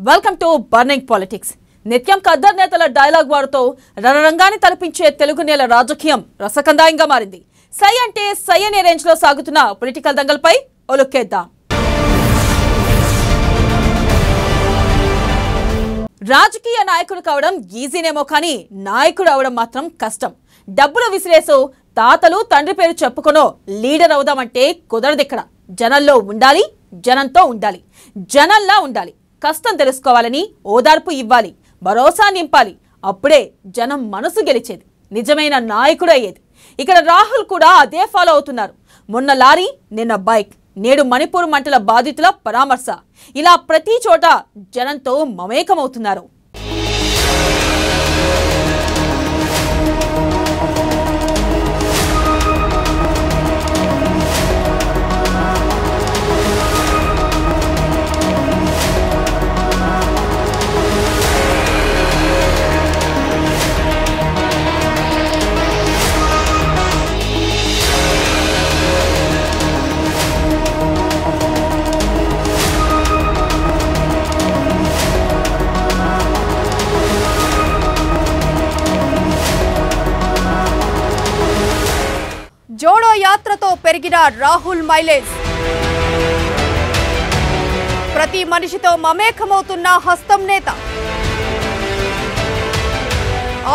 Welcome to burning politics. నిత్యం కద్దర్ నేతల dialogue వాడుతో రణరంగాన్ని తలపించే తెలుగు నేల రాజకీయం రసకందాయంగా మారింది. సై అంటే సై అనే రేంజ్ లో సాగుతున్న పొలిటికల్ దంగల్పై ఒలుక్కేద్దాం. రాజకీయ నాయకుడు కావడం ఈజీనేమో కానీ నాయకుడు అవడం మాత్రం కష్టం. డబ్బులు విసిరేసో తాతలు తండ్రి పేరు చెప్పుకొనో లీడర్ అవుదామంటే కుదరదిక్కడ. జనంలో ఉండాలి, జనంతో ఉండాలి, జనంలా ఉండాలి. కష్టం తెలుసుకోవాలని ఓదార్పు ఇవ్వాలి, భరోసా నింపాలి. అప్పుడే జనం మనసు గెలిచేది, నిజమైన నాయకుడు అయ్యేది. ఇక్కడ రాహుల్ కూడా అదే ఫాలో అవుతున్నారు. మొన్న లారీ, నిన్న బైక్, నేడు మణిపూర్ మంటల బాధితుల పరామర్శ. ఇలా ప్రతి చోట జనంతో మమేకమవుతున్నారు. జోడో యాత్రతో పెరిగిన రాహుల్ మైలేజ్, ప్రతి మనిషితో మమేకమవుతున్న హస్తం నేత,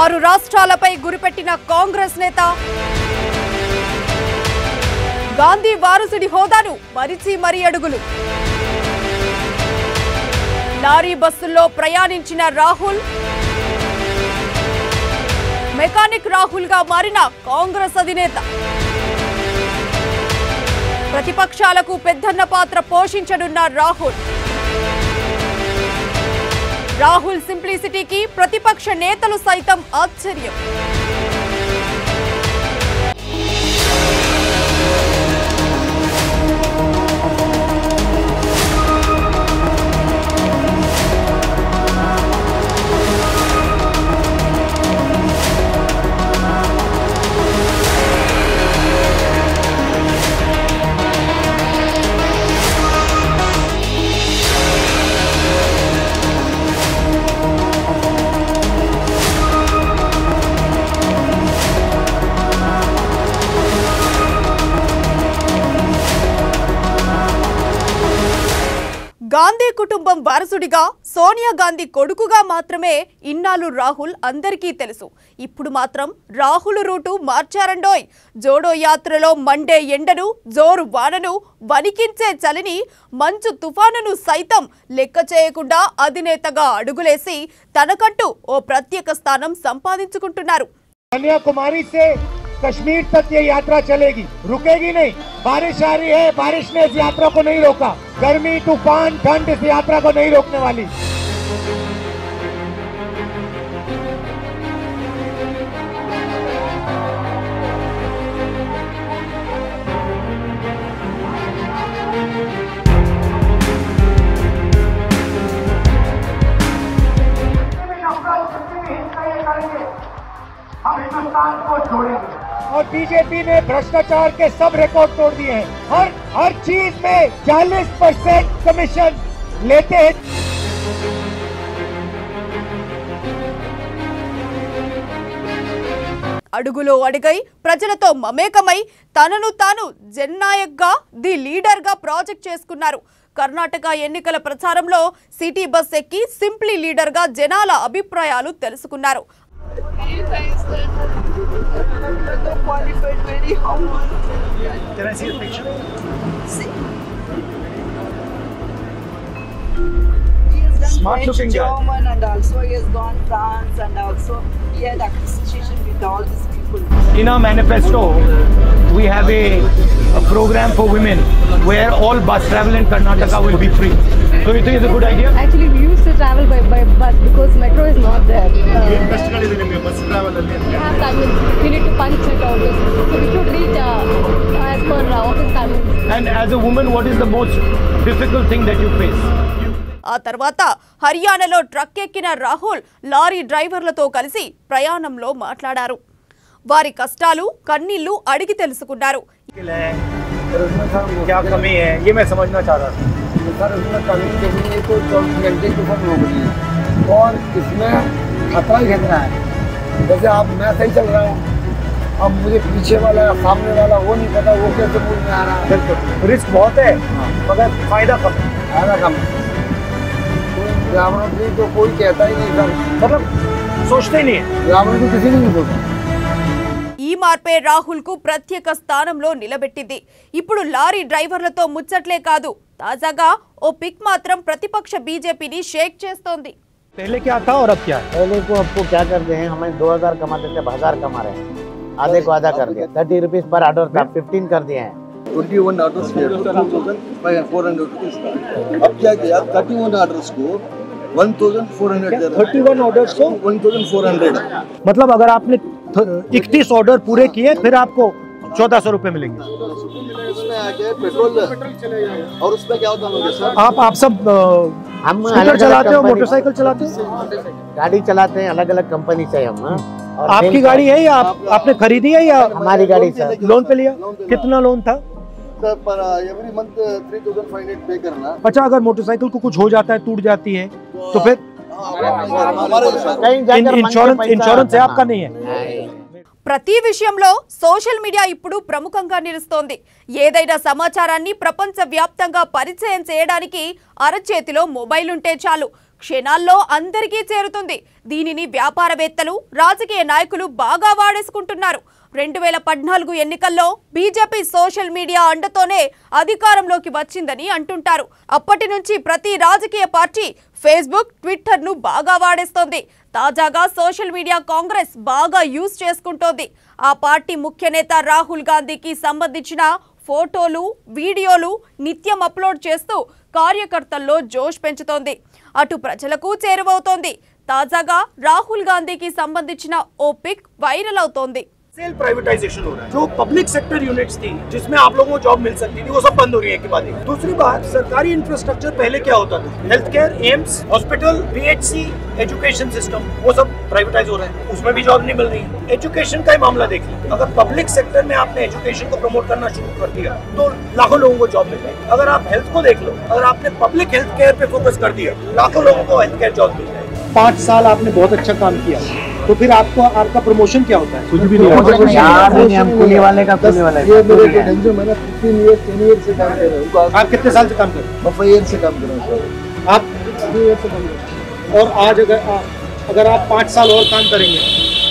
6 రాష్ట్రాలపై గురిపెట్టిన కాంగ్రెస్ నేత, గాంధీ వారసుడి హోదాను మరిచి మరీ అడుగులు. లారీ బస్సుల్లో ప్రయాణించిన రాహుల్ మెకానిక్ రాహుల్ గా మారిన కాంగ్రెస్ అధినేత, ప్రతిపక్షాలకు పెద్దన్న పాత్ర పోషించనున్న రాహుల్ సింప్లిసిటీకి ప్రతిపక్ష నేతలు సైతం ఆశ్చర్యం. గాంధీ కుటుంబం వారసుడిగా, సోనియా గాంధీ కొడుకుగా మాత్రమే ఇన్నాళ్ళు రాహుల్ అందరికీ తెలుసు. ఇప్పుడు మాత్రం రాహుల్ రూటు మార్చారండోయ్. జోడో యాత్రలో మండే ఎండను, జోరు వానను, వణికించే చలిని, మంచు తుఫానును సైతం లెక్క చేయకుండా అధినేతగా అడుగులేసి తనకంటూ ఓ ప్రత్యేక స్థానం సంపాదించుకుంటున్నారు. कन्याकुमारी से कश्मीर तक ये यात्रा चलेगी, रुकेगी नहीं. बारिश आ रही है, बारिश ने इस यात्रा को नहीं रोका. गर्मी, तूफान, ठंड इस यात्रा को नहीं रोकने वाली. हम हिंदुस्तान को जोड़ेंगे. और बीजेपी ने भ्रष्टाचार के सब रिकॉर्ड तोड़ दिए हैं. हर चीज में 40% कमीशन लेते हैं. అడుగులో అడుగై ప్రజలతో మమేకమై తనను తాను జననాయక్గా, ది లీడర్గా ప్రాజెక్ట్ చేసుకున్నారు. కర్ణాటక ఎన్నికల ప్రచారంలో సిటీ బస్ ఎక్కి సింప్లీ లీడర్గా జనాల అభిప్రాయాలు తెలుసుకున్నారు. Smart looking guy. German and also he has gone France and also he had association with all these people. In our manifesto, we have a program for women where all bus travel in Karnataka will be free. So you think it's a good idea? Actually, we used to travel by bus because metro is not there. bus travel We need to punch it out. So we should reach as per office timing. And as a woman, what is the most difficult thing that you face? ఆ తర్వాత హర్యానాలో truck ఎక్కిన Rahul lorry డ్రైవర్లతో కలిసి ప్రయాణంలో మాట్లాడారు. వారి కష్టాలు, కన్నీళ్లు అడిగి తెలుసుకున్నారు. क्या कमी है ये मैं समझना चाह रहा था. सर इसमें कमी कमी है तो 24 घंटे की ऊपर नौकरी है और इसमें खतरा ही खतरा है। जैसे आप मैं सही चल रहा हूँ, अब मुझे पीछे वाला सामने वाला वो नहीं पता वो कैसे मूड में आ रहा है। बिल्कुल रिस्क बहुत है मगर फायदा कम है। फायदा कम ड्राइवरों की तो कोई कहता ही नहीं सर, मतलब सोचते ही नहीं है। ड्राइवरों को किसी ने नहीं बोलता। ఈ మార్పే రాహుల్ కు ప్రత్యేక స్థానంలో నిలబెట్టింది. ఇప్పుడు లారీ డ్రైవర్లతో ముచ్చట్లే కాదు, తాజాగా ఓ పిక్ మాత్రం ప్రతిపక్ష బీజేపీని షేక్ చేస్తోంది. पहले क्या था और अब क्या है? पहले को आपको क्या करते हैं, हमें 2000 कमाते थे, 1000 कमा रहे हैं, आधे को आधा कर दिया। 30 रुपीज पर ऑर्डर था, 15 कर दिए हैं। 21 ऑर्डर्स किए 2400 रुपीज का। अब क्या किया 31 ऑर्डर्स को 1400 31 ऑर्डर्स को 1400। मतलब अगर आपने 31 ऑर्डर पूरे किए फिर आपको 1400 रुपए मिलेंगे। इसमें आके पेट्रोल और उसमें क्या होता है सर, आप सब हम स्कूटर चलाते हो, मोटरसाइकिल चलाते हो? गाड़ी चलाते हैं, अलग अलग कंपनी से हम। और आपकी गाड़ी है या आपने खरीदी है या हमारी गाड़ी सर लोन पे लिया? कितना लोन था? सर पर एवरी मंथ 3500 पे करना। अच्छा, अगर मोटरसाइकिल को कुछ हो जाता है, टूट जाती है तो फिर हमारे कहीं जाकर इंश्योरेंस है आपका नहीं है? ప్రతి విషయంలో సోషల్ మీడియా ఇప్పుడు ప్రముఖంగా నిలుస్తోంది. ఏదైనా సమాచారాన్ని ప్రపంచ వ్యాప్తంగా పరిచయం చేయడానికి అరచేతిలో మొబైల్ ఉంటే చాలు, క్షణాల్లో అందరికీ చేరుతుంది. దీనిని వ్యాపారవేత్తలు, రాజకీయ నాయకులు బాగా వాడేసుకుంటున్నారు. 2014 ఎన్నికల్లో బీజేపీ సోషల్ మీడియా అండతోనే అధికారంలోకి వచ్చిందని అంటుంటారు. అప్పటి నుంచి ప్రతి రాజకీయ పార్టీ ఫేస్బుక్, ట్విట్టర్ ను బాగా వాడేస్తోంది. తాజాగా సోషల్ మీడియా కాంగ్రెస్ బాగా యూజ్ చేసుకుంటోంది. ఆ పార్టీ ముఖ్య నేత రాహుల్ గాంధీకి సంబంధించిన ఫోటోలు, వీడియోలు నిత్యం అప్లోడ్ చేస్తూ కార్యకర్తల్లో జోష్ పెంచుతోంది. అటు ప్రజలకు చేరువవుతోంది. తాజాగా రాహుల్ గాంధీకి సంబంధించిన ఓ పిక్ వైరల్ అవుతోంది. सेल प्राइवेटाइजेशन हो रहा है। जो पब्लिक सेक्टर यूनिट्स थी जिसमें आप लोगों को जॉब मिल सकती थी वो सब बंद हो रही है की बात है। दूसरी बात, सरकारी इंफ्रास्ट्रक्चर पहले क्या होता था, health care, AIIMS, hospital, PHC, education system, वो सब प्राइवेटाइज हो रहा है, उसमें भी जॉब नहीं मिल रही है। एजुकेशन का ही मामला देख लीजिए, अगर पब्लिक सेक्टर में आपने एजुकेशन को प्रमोट करना शुरू कर दिया तो लाखों लोगों को जॉब मिल जाएगी। अगर आप हेल्थ को देख लो, अगर आपने पब्लिक हेल्थ केयर पे फोकस कर दिया लाखों लोगों को हेल्थ केयर जॉब मिल जाएगी। 5 साल आपने बहुत अच्छा काम किया तो फिर आपका प्रमोशन क्या होता है? कुछ भी नहीं। हम कुली वाले का कुली वाले ये मेरे को टेंशन, मैंने 15 ईयर 10 ईयर से काम कर रहा हूँ। आप कितने साल से काम कर रहे हैं? 5 ईयर से काम कर रहा हूँ सर। आप 3 ईयर से काम कर रहा हूँ। और आज अगर आप 5 साल और काम करेंगे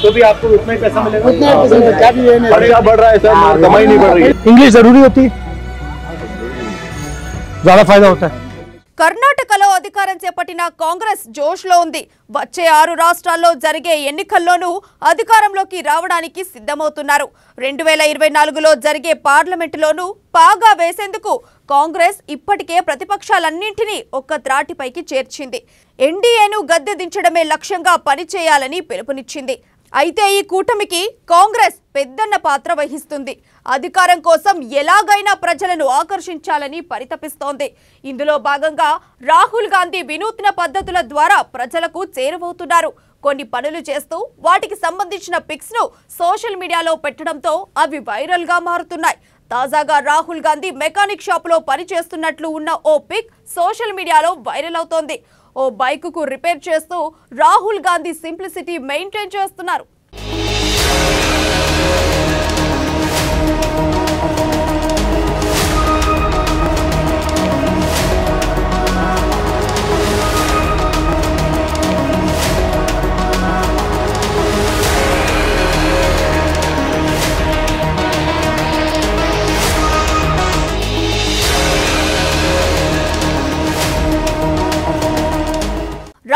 तो भी आपको उतना ही पैसा मिलेगा? क्या भी है खर्चा बढ़ रहा है सर, कमाई नहीं बढ़ रही है। इंग्लिश जरूरी होती है, ज्यादा फायदा होता है। కర్ణాటకలో అధికారం చేపట్టిన కాంగ్రెస్ జోష్లో ఉంది. వచ్చే 6 రాష్ట్రాల్లో జరిగే ఎన్నికల్లోనూ అధికారంలోకి రావడానికి సిద్ధమవుతున్నారు. 2024లో జరిగే పార్లమెంటులోనూ పాగా వేసేందుకు కాంగ్రెస్ ఇప్పటికే ప్రతిపక్షాలన్నింటినీ ఒక్క త్రాటిపైకి చేర్చింది. ఎన్డీఏను గద్దె దించడమే లక్ష్యంగా పనిచేయాలని పిలుపునిచ్చింది. అయితే ఈ కూటమికి కాంగ్రెస్ పెద్దన్న పాత్ర వహిస్తుంది. అధికారం కోసం ఎలాగైనా ప్రజలను ఆకర్షించాలని పరితపిస్తోంది. ఇందులో భాగంగా రాహుల్ గాంధీ వినూత్న పద్ధతుల ద్వారా ప్రజలకు చేరువవుతున్నారు. కొన్ని పనులు చేస్తూ వాటికి సంబంధించిన పిక్స్ ను సోషల్ మీడియాలో పెట్టడంతో అవి వైరల్ గా మారుతున్నాయి. తాజాగా రాహుల్ గాంధీ మెకానిక్ షాప్ లో పనిచేస్తున్నట్లు ఉన్న ఓ పిక్ సోషల్ మీడియాలో వైరల్ అవుతోంది. ఓ బైకుకు రిపేర్ చేస్తూ రాహుల్ గాంధీ సింప్లిసిటీ మెయింటైన్ చేస్తున్నారు.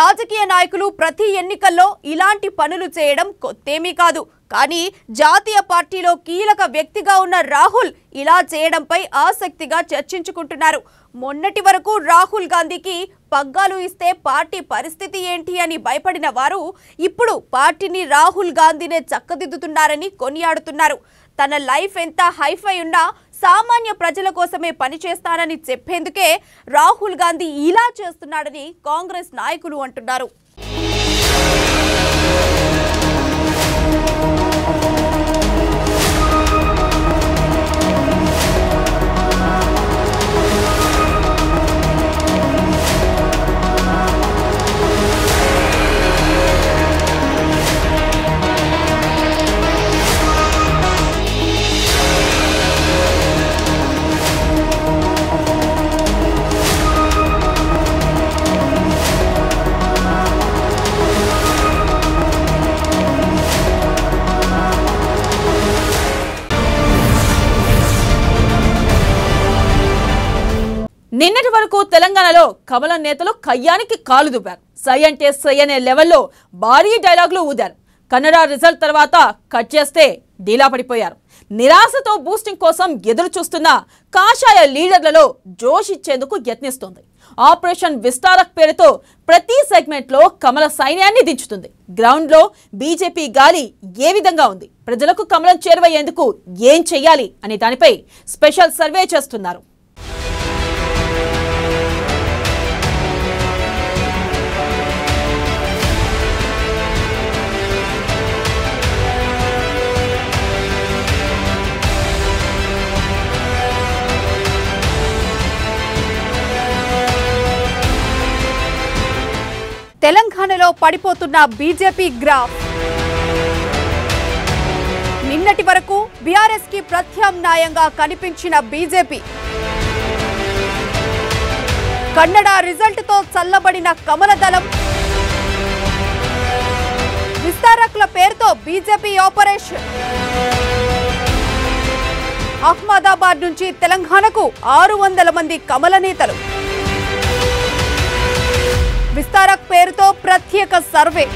రాజకీయ నాయకులు ప్రతి ఎన్నికల్లో ఇలాంటి పనులు చేయడం కొత్తేమీ కాదు. కానీ జాతీయ పార్టీలో కీలక వ్యక్తిగా ఉన్న రాహుల్ ఇలా చేయడంపై ఆసక్తిగా చర్చించుకుంటున్నారు. మొన్నటి వరకు రాహుల్ గాంధీకి పగ్గాలు ఇస్తే పార్టీ పరిస్థితి ఏంటి అని భయపడిన వారు ఇప్పుడు పార్టీని రాహుల్ గాంధీనే చక్కదిద్దుతున్నారని కొనియాడుతున్నారు. తన లైఫ్ ఎంత హైఫై ఉన్నా సామాన్య ప్రజల కోసమే పనిచేస్తానని చెప్పేందుకే రాహుల్ గాంధీ ఇలా చేస్తున్నాడని కాంగ్రెస్ నాయకులు అంటున్నారు. నిన్నటి వరకు తెలంగాణలో కమలం నేతలు కయ్యానికి కాలు దువ్వారు. సై అంటే సై అనే లెవెల్లో భారీ డైలాగులు ఊదారు. కన్నడ రిజల్ట్ తర్వాత కట్ చేస్తే డీలా పడిపోయారు. నిరాశతో బూస్టింగ్ కోసం ఎదురు చూస్తున్న కాషాయ లీడర్లలో జోష్ ఇచ్చేందుకు యత్నిస్తోంది. ఆపరేషన్ విస్తారక్ పేరుతో ప్రతి సెగ్మెంట్లో కమల సైన్యాన్ని దించుతుంది. గ్రౌండ్లో బీజేపీ గాలి ఏ విధంగా ఉంది, ప్రజలకు కమలం చేరువయ్యేందుకు ఏం చెయ్యాలి అనే దానిపై స్పెషల్ సర్వే చేస్తున్నారు. తెలంగాణలో పడిపోతున్న బీజేపీ గ్రాఫ్. నిన్నటి వరకు బీఆర్ఎస్ కి ప్రత్యామ్నాయంగా కనిపించిన బీజేపీ కన్నడ రిజల్ట్ తో చల్లబడిన కమలదళం విస్తారకుల పేరుతో బీజేపీ ఆపరేషన్. అహ్మదాబాద్ నుంచి తెలంగాణకు 600 మంది కమల నేతలు. విస్తారక్ పేరుతో ప్రత్యేక సర్వే.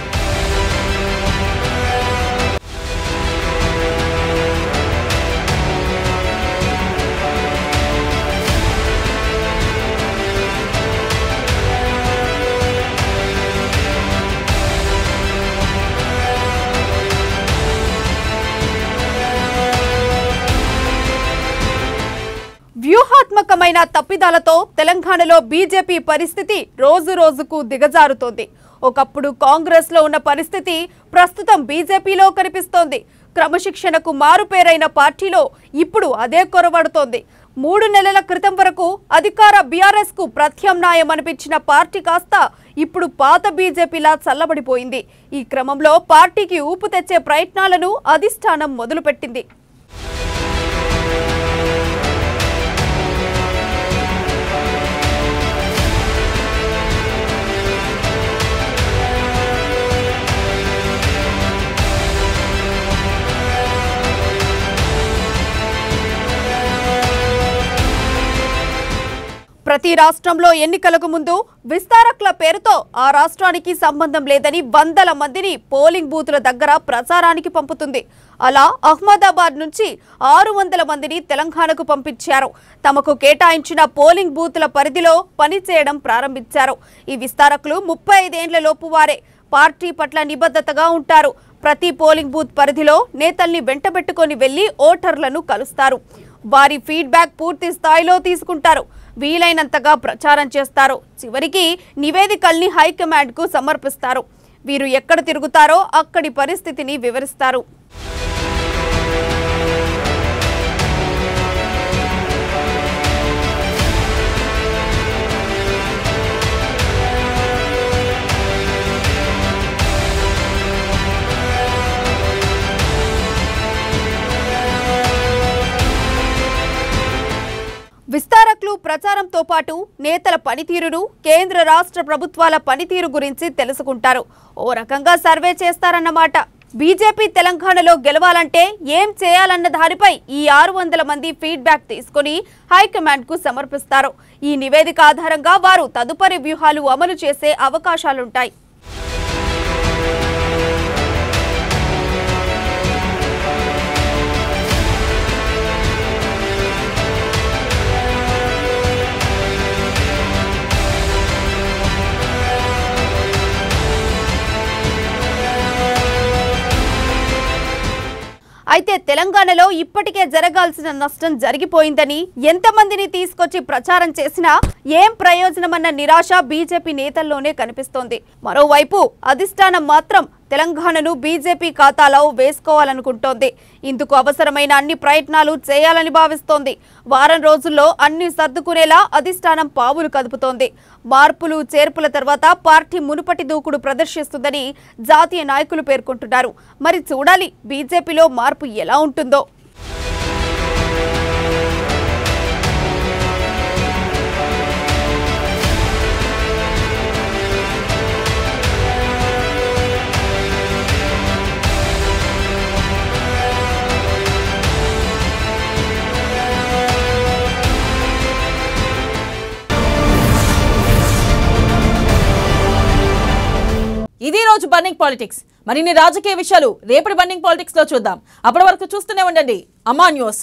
వ్యూహాత్మకమైన తప్పిదాలతో తెలంగాణలో బీజేపీ పరిస్థితి రోజు రోజుకు దిగజారుతోంది. ఒకప్పుడు కాంగ్రెస్ లో ఉన్న పరిస్థితి ప్రస్తుతం బీజేపీలో కనిపిస్తోంది. క్రమశిక్షణకు మారుపేరైన పార్టీలో ఇప్పుడు అదే కొరవడుతోంది. 3 నెలల క్రితం వరకు అధికార బీఆర్ఎస్ కు ప్రత్యామ్నాయం అనిపించిన పార్టీ కాస్త ఇప్పుడు పాత బీజేపీలా చల్లబడిపోయింది. ఈ క్రమంలో పార్టీకి ఊపు తెచ్చే ప్రయత్నాలను అధిష్టానం మొదలుపెట్టింది. ప్రతి రాష్ట్రంలో ఎన్నికలకు ముందు విస్తారకుల పేరుతో ఆ రాష్ట్రానికి సంబంధం లేదని 100 మందిని పోలింగ్ బూతుల దగ్గర ప్రచారానికి పంపుతుంది. అలా అహ్మదాబాద్ నుంచి 600 మందిని తెలంగాణకు పంపించారు. తమకు కేటాయించిన పోలింగ్ బూతుల పరిధిలో పనిచేయడం ప్రారంభించారు. ఈ విస్తారకులు 35 ఏళ్ల లోపు వారే. పార్టీ పట్ల నిబద్ధతగా ఉంటారు. ప్రతి పోలింగ్ బూత్ పరిధిలో నేతల్ని వెంటబెట్టుకొని వెళ్లి ఓటర్లను కలుస్తారు. వారి ఫీడ్బ్యాక్ పూర్తి స్థాయిలో తీసుకుంటారు. వీలైనంతగా ప్రచారం చేస్తారు. చివరికి నివేదికల్ని హైకమాండ్ కు సమర్పిస్తారు. వీరు ఎక్కడ తిరుగుతారో అక్కడి పరిస్థితిని వివరిస్తారు. విస్తారకులు ప్రచారంతో పాటు నేతల పనితీరును, కేంద్ర రాష్ట్ర ప్రభుత్వాల పనితీరు గురించి తెలుసుకుంటారు. ఓ రకంగా సర్వే చేస్తారన్నమాట. బీజేపీ తెలంగాణలో గెలవాలంటే ఏం చేయాలన్న దానిపై ఈ 600 మంది ఫీడ్బ్యాక్ తీసుకుని హైకమాండ్ కు సమర్పిస్తారు. ఈ నివేదిక ఆధారంగా వారు తదుపరి వ్యూహాలు అమలు చేసే అవకాశాలుంటాయి. అయితే తెలంగాణలో ఇప్పటికే జరగాల్సిన నష్టం జరిగిపోయిందని, ఎంతమందిని తీసుకొచ్చి ప్రచారం చేసినా ఏం ప్రయోజనమన్న నిరాశ బీజేపీ నేతల్లోనే కనిపిస్తోంది. మరోవైపు అధిష్టానం మాత్రం తెలంగాణను బీజేపీ ఖాతాలో వేసుకోవాలనుకుంటోంది. ఇందుకు అవసరమైన అన్ని ప్రయత్నాలు చేయాలని భావిస్తోంది. వారం రోజుల్లో అన్ని సర్దుకునేలా అధిష్టానం పావులు కదుపుతోంది. మార్పులు చేర్పుల తర్వాత పార్టీ మునుపటి దూకుడు ప్రదర్శిస్తుందని జాతీయ నాయకులు పేర్కొంటున్నారు. మరి చూడాలి బీజేపీలో మార్పు ఎలా ఉంటుందో. రోజు బర్నింగ్ పాలిటిక్స్. మరిన్ని రాజకీయ విషయాలు రేపటి బర్నింగ్ పాలిటిక్స్ లో చూద్దాం. అప్పటి వరకు చూస్తూనే ఉండండి అమ్మా న్యూస్.